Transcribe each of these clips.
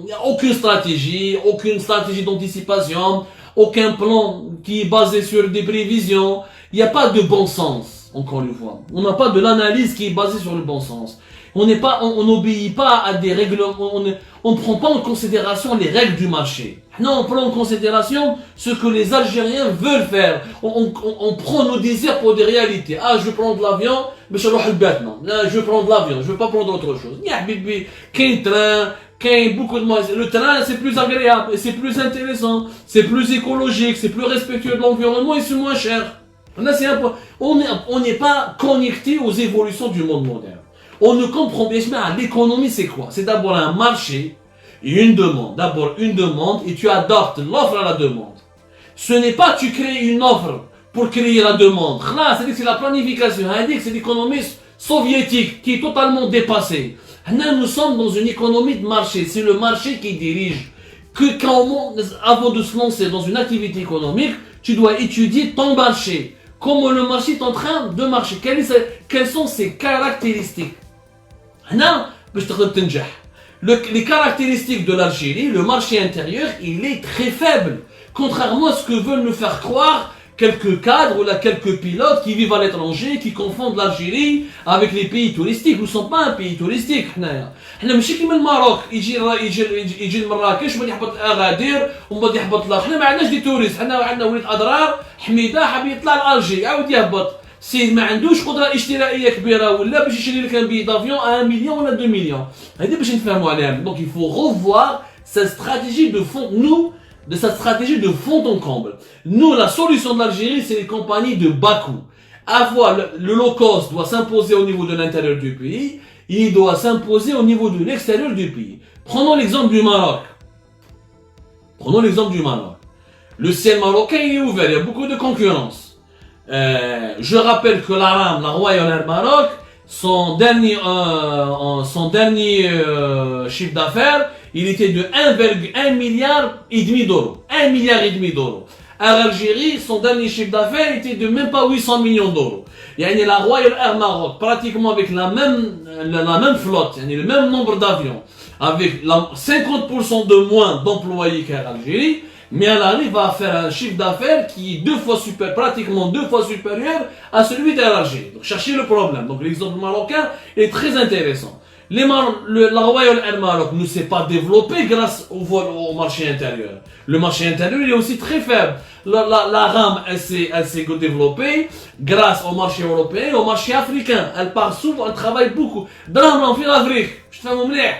Il n'y a aucune stratégie d'anticipation, aucun plan qui est basé sur des prévisions. Il n'y a pas de bon sens, encore une fois. On n'a pas de l'analyse qui est basée sur le bon sens. On n'obéit pas à des règles, on ne prend pas en considération les règles du marché. Non, on prend en considération ce que les Algériens veulent faire. On prend nos désirs pour des réalités. Ah, je veux prendre l'avion, mais je veux prendre l'avion, je veux pas prendre autre chose. Il y a un train, beaucoup de moyens. Le train, c'est plus agréable, et c'est plus intéressant, c'est plus écologique, c'est plus respectueux de l'environnement et c'est moins cher. Là, on n'est pas connecté aux évolutions du monde moderne. On ne comprend bien pas. L'économie, c'est quoi? C'est d'abord un marché et une demande. D'abord une demande et tu adaptes l'offre à la demande. Ce n'est pas tu crées une offre pour créer la demande. Là, c'est la planification. C'est l'économie soviétique qui est totalement dépassée. Là, nous sommes dans une économie de marché. C'est le marché qui dirige. Avant de se lancer dans une activité économique, tu dois étudier ton marché. Comment le marché est en train de marcher. Quelles sont ses caractéristiques? Les caractéristiques de l'Algérie, le marché intérieur, il est très faible. Contrairement à ce que veulent nous faire croire quelques cadres ou quelques pilotes qui vivent à l'étranger, qui confondent l'Algérie avec les pays touristiques. Nous ne sommes pas un pays touristique. احنا ماشي كيما الماروك يجي لمراكش وبعد يهبط اغادير وبعد يهبط لا. احنا ما عندناش دي توريست. احنا عندنا وليد اضرار حميده حاب يطلع لالجيري يعاود يهبط. سي ما عندوش قدره اشترائيه كبيره ولا باش يشري لك ان بي دافيون 1 مليون ولا 2 مليون. هذه باش نفهموا عليها. Donc il faut revoir cette stratégie de fond. De sa stratégie de fond en comble. Nous, la solution de l'Algérie, c'est les compagnies de bas coût. Le low cost doit s'imposer au niveau de l'intérieur du pays, il doit s'imposer au niveau de l'extérieur du pays. Prenons l'exemple du Maroc. Le ciel marocain, il est ouvert, il y a beaucoup de concurrence. Je rappelle que la RAM, la Royal Air Maroc, son dernier chiffre d'affaires, il était de 1,1 milliard et demi d'euros. 1 milliard et demi d'euros. Air Algérie, son dernier chiffre d'affaires était de même pas 800 millions d'euros. Yani la Royal Air Maroc, pratiquement avec la même flotte, yani le même nombre d'avions, avec 50% de moins d'employés qu'Air Algérie, mais elle arrive à faire un chiffre d'affaires qui est pratiquement deux fois supérieur à celui d'Air Algérie. Donc cherchez le problème. Donc l'exemple marocain est très intéressant. La Royal Air Maroc ne s'est pas développée grâce au marché intérieur. Le marché intérieur il est aussi très faible. La RAM elle s'est développée grâce au marché européen et au marché africain. Elle part souvent, elle travaille beaucoup. Dans l'Afrique, je te fais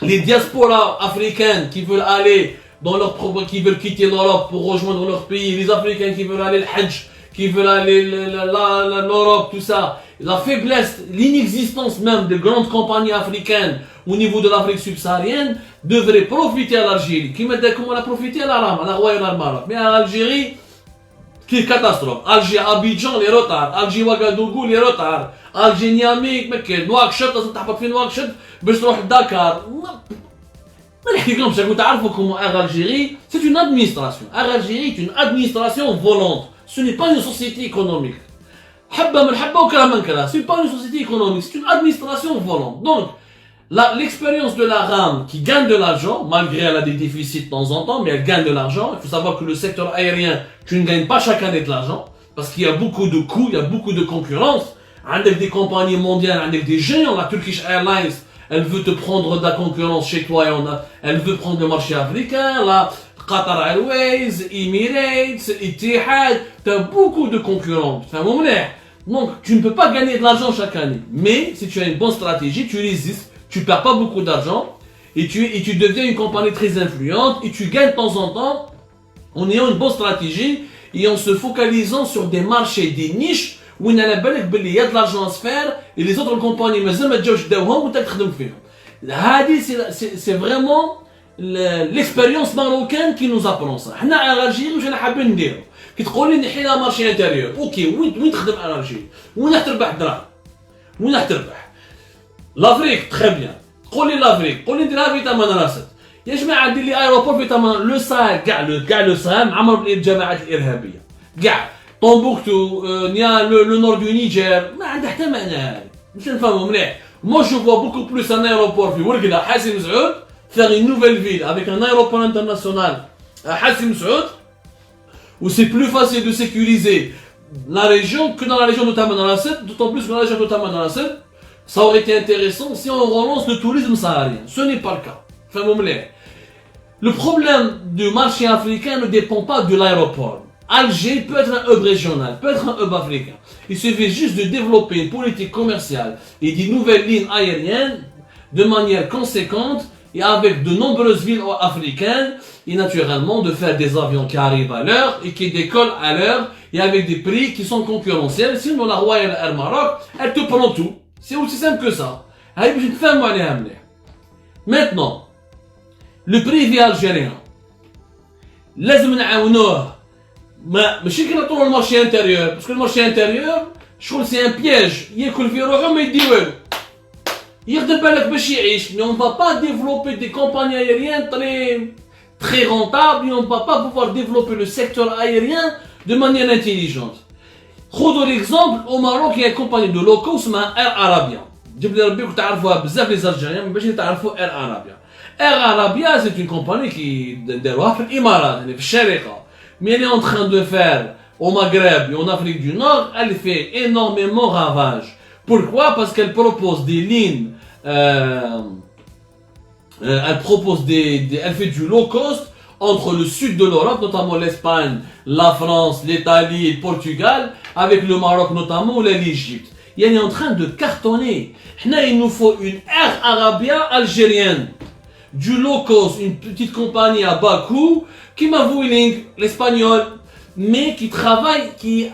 les diasporas africaines qui veulent aller qui veulent quitter l'Europe pour rejoindre leur pays, les Africains qui veulent aller le Hajj, qui veulent aller l'Europe, tout ça. La faiblesse, l'inexistence même des grandes compagnies africaines au niveau de l'Afrique subsaharienne devrait profiter à l'Algérie. Comme elle a profité à la RAM, à la Royal Air Maroc. Mais à l'Algérie, c'est catastrophe. Alger, Abidjan, les retards. Alger, Ouagadougou, les retards. Alger, Niamey, Nouakchott, لازم تحبط في نواكشوط باش تروح دكار. ما نحكي لكمش راكم تعرفوا comment Air Algérie, c'est une administration. Air Algérie est une administration volante. Ce n'est pas une société économique. C'est pas une société économique, c'est une administration volante. Donc, l'expérience de la RAM qui gagne de l'argent, malgré elle a des déficits de temps en temps, mais elle gagne de l'argent. Il faut savoir que le secteur aérien, tu ne gagnes pas chaque année de l'argent, parce qu'il y a beaucoup de coûts, il y a beaucoup de concurrence. Avec des compagnies mondiales, avec des géants, la Turkish Airlines, elle veut te prendre de la concurrence chez toi, elle veut prendre le marché africain, la Qatar Airways, Emirates, Etihad, tu as beaucoup de concurrents. Donc, tu ne peux pas gagner de l'argent chaque année. Mais, si tu as une bonne stratégie, tu résistes, tu perds pas beaucoup d'argent, et tu deviens une compagnie très influente, et tu gagnes de temps en temps, en ayant une bonne stratégie, et en se focalisant sur des marchés, des niches, où il y a de l'argent à se faire, et les autres compagnies, c'est vraiment l'expérience marocaine qui nous apprend ça. Nous, à l'Algérie, nous حابين نديرو. كي تقول لي نحي لها مارشي انتيريور، اوكي وين تخدم على الجيري؟ وين راح تربح دراهم؟ وين راح تربح؟ لافريك تخي بيان، قول لي لافريك، قول لي نديرها في ثمن راسد. يا جماعه دير لي ايروبور في ثمن لو ساهل كاع لو ساهل معمر بالجماعات الارهابيه. كاع طومبوكتو، نيا لو نور دو نيجر، ما عندها حتى معنى هذه. باش نفهموا مليح. Moi, je vois beaucoup plus un aéroport في ورقلة حاسم سعود faire une nouvelle ville avec un aéroport international à Hassim Saoud où c'est plus facile de sécuriser la région que dans la région de Tamanrasset, d'autant plus que dans la région de Tamanrasset, ça aurait été intéressant si on relance le tourisme saharien. Ce n'est pas le cas. Le problème du marché africain ne dépend pas de l'aéroport. Alger peut être un hub régional, peut être un hub africain. Il suffit juste de développer une politique commerciale et des nouvelles lignes aériennes de manière conséquente et avec de nombreuses villes africaines et naturellement de faire des avions qui arrivent à l'heure et qui décollent à l'heure et avec des prix qui sont concurrentiels. Sinon la Royal Air Maroc, elle te prend tout. C'est aussi simple que ça. Maintenant, le privé algérien, لازم نعاونوه. ماشي كي نعطولو المارشي انتيريور باسكو المارشي انتيريور شغل سي ان بياج ياكل في روحو ما يدي والو يخدم بالك باش يعيش. Mais on va pas développer des compagnies aériennes très rentables et on va pas pouvoir développer le secteur aérien de manière intelligente. خذوا l'exemple au Maroc il y a une compagnie de low cost اسمها Air Arabia. جبت لي ربي تعرفوها بزاف لي زالجيريان باش تعرفوا Air Arabia. Air Arabia c'est une compagnie qui داروها في الامارات يعني في الشارقة. Mais elle est en train de faire au Maghreb et en Afrique du Nord, elle fait énormément ravage. Pourquoi? Parce qu'elle propose des lignes, elle fait du low cost entre le sud de l'Europe, notamment l'Espagne, la France, l'Italie, le Portugal, avec le Maroc notamment ou l'Égypte. Et elle est en train de cartonner. Il nous faut une Air Arabia algérienne. Du low cost, une petite compagnie à bas coût, qui m'a Vueling, l'espagnol, mais qui travaille, qui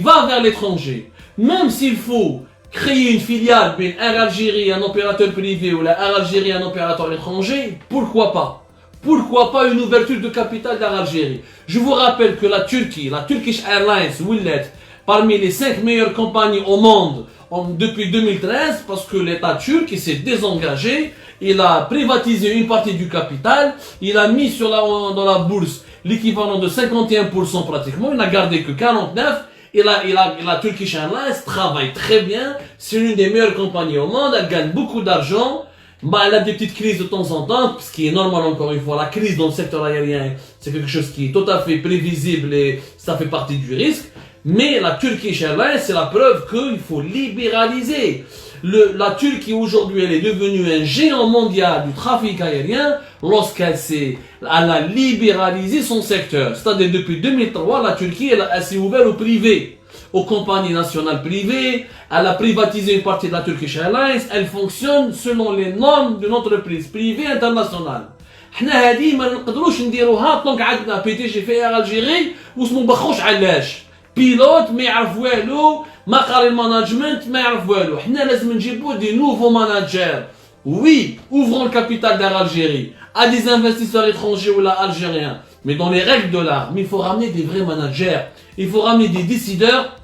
va vers l'étranger. Même s'il faut créer une filiale, Air Algérie, un opérateur privé, ou la Air Algérie, un opérateur étranger, pourquoi pas? Pourquoi pas une ouverture de capital d'Air Algérie? Je vous rappelle que la Turquie, la Turkish Airlines, Willet, parmi les 5 meilleures compagnies au monde depuis 2013, parce que l'État turc s'est désengagé. Il a privatisé une partie du capital, il a mis dans la bourse l'équivalent de 51% pratiquement, il n'a gardé que 49%, et la Turkish Airlines travaille très bien, c'est l'une des meilleures compagnies au monde, elle gagne beaucoup d'argent, elle a des petites crises de temps en temps, ce qui est normal encore une fois, la crise dans le secteur aérien, c'est quelque chose qui est tout à fait prévisible et ça fait partie du risque, mais la Turkish Airlines, c'est la preuve qu'il faut libéraliser. La Turquie aujourd'hui elle est devenue un géant mondial du trafic aérien lorsqu'elle a libéralisé son secteur. C'est-à-dire depuis 2003 la Turquie elle s'est ouverte au privé, aux compagnies nationales privées, elle a privatisé une partie de la Turkish Airlines, elle fonctionne selon les normes d'une entreprise privée internationale. حنا هذه ما نقدروش نديروها طونك عندنا بي تي جي في اير الجيري واسمو بخوش علاش بيلوت ما يعرف والو ما قاري الماناجمنت ما يعرف والو. حنا لازم نجيبو دي نوفو ماناجير. Oui, ouvrons le capital d'Air Algérie à des investisseurs étrangers ou là algériens, mais dans les règles de l'art. Mais il faut ramener des vrais managers, il faut ramener des décideurs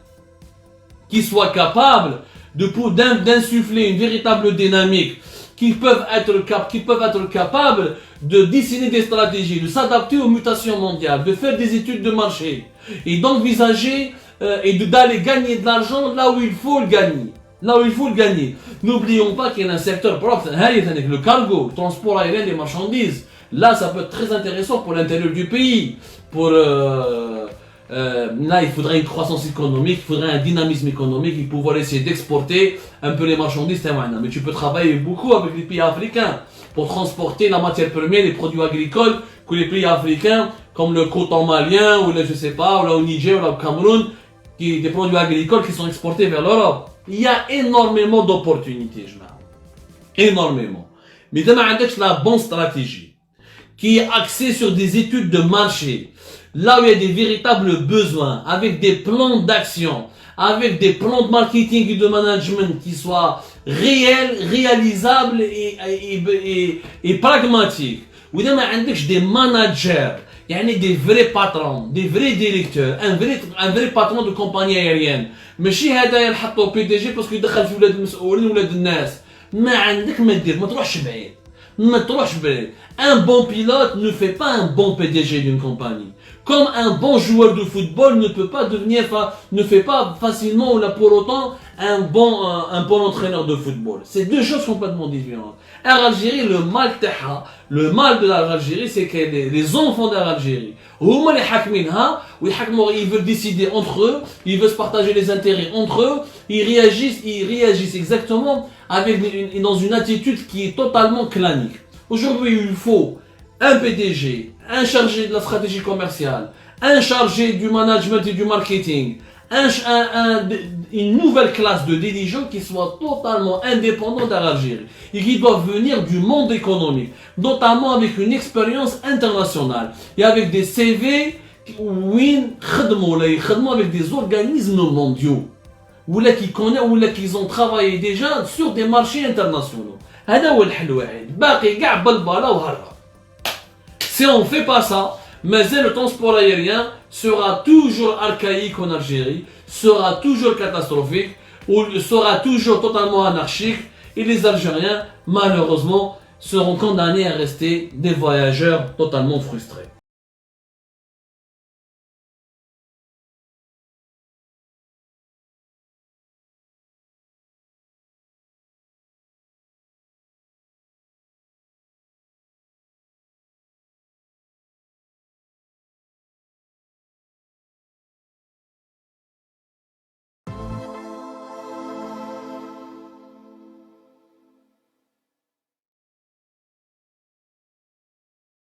qui soient capables d'insuffler une véritable dynamique, qui peuvent être capables de dessiner des stratégies, de s'adapter aux mutations mondiales, de faire des études de marché et d'envisager et d'aller gagner de l'argent là où il faut le gagner. Là où il faut le gagner. N'oublions pas qu'il y a un secteur propre, le cargo, le transport aérien des marchandises. Là, ça peut être très intéressant pour l'intérieur du pays. Là, il faudrait une croissance économique, il faudrait un dynamisme économique, et pouvoir essayer d'exporter un peu les marchandises. Mais tu peux travailler beaucoup avec les pays africains pour transporter la matière première, les produits agricoles que les pays africains, comme le coton malien, ou le, je sais pas, ou là au Niger, ou là au Cameroun, des produits agricoles qui sont exportés vers l'Europe. Il y a énormément d'opportunités, je m'en énormément. Mais demain, avec la bonne stratégie, qui est axée sur des études de marché, là où il y a des véritables besoins, avec des plans d'action, avec des plans de marketing et de management qui soient réels, réalisables et pragmatiques. Où il y a des managers, il y a des vrais patrons, des vrais directeurs, un vrai patron de compagnie aérienne. ماشي هذا ينحطوا بي دي جي باسكو يدخل في ولاد المسؤولين ولاد الناس. ما عندك ما دير، ما تروحش بعيد. Un bon pilote ne fait pas un bon PDG d'une compagnie. Comme un bon joueur de football ne fait pas facilement ou là pour autant un bon entraîneur de football. C'est deux choses complètement différentes. En Algérie, le mal de l'Algérie, c'est que les enfants de l'Algérie, ils veulent décider entre eux, ils veulent se partager les intérêts entre eux, ils réagissent exactement dans une attitude qui est totalement clanique. Aujourd'hui, il faut un PDG, un chargé de la stratégie commerciale, un chargé du management et du marketing, une nouvelle classe de dirigeants qui soit totalement indépendants de l'Algérie et qui doivent venir du monde économique, notamment avec une expérience internationale et avec des CV avec des organismes mondiaux ou là qui connaissent ou là qu'ils ont travaillé déjà sur des marchés internationaux. Si on ne fait pas ça, mais le transport aérien sera toujours archaïque en Algérie, sera toujours catastrophique, ou sera toujours totalement anarchique, et les Algériens, malheureusement, seront condamnés à rester des voyageurs totalement frustrés.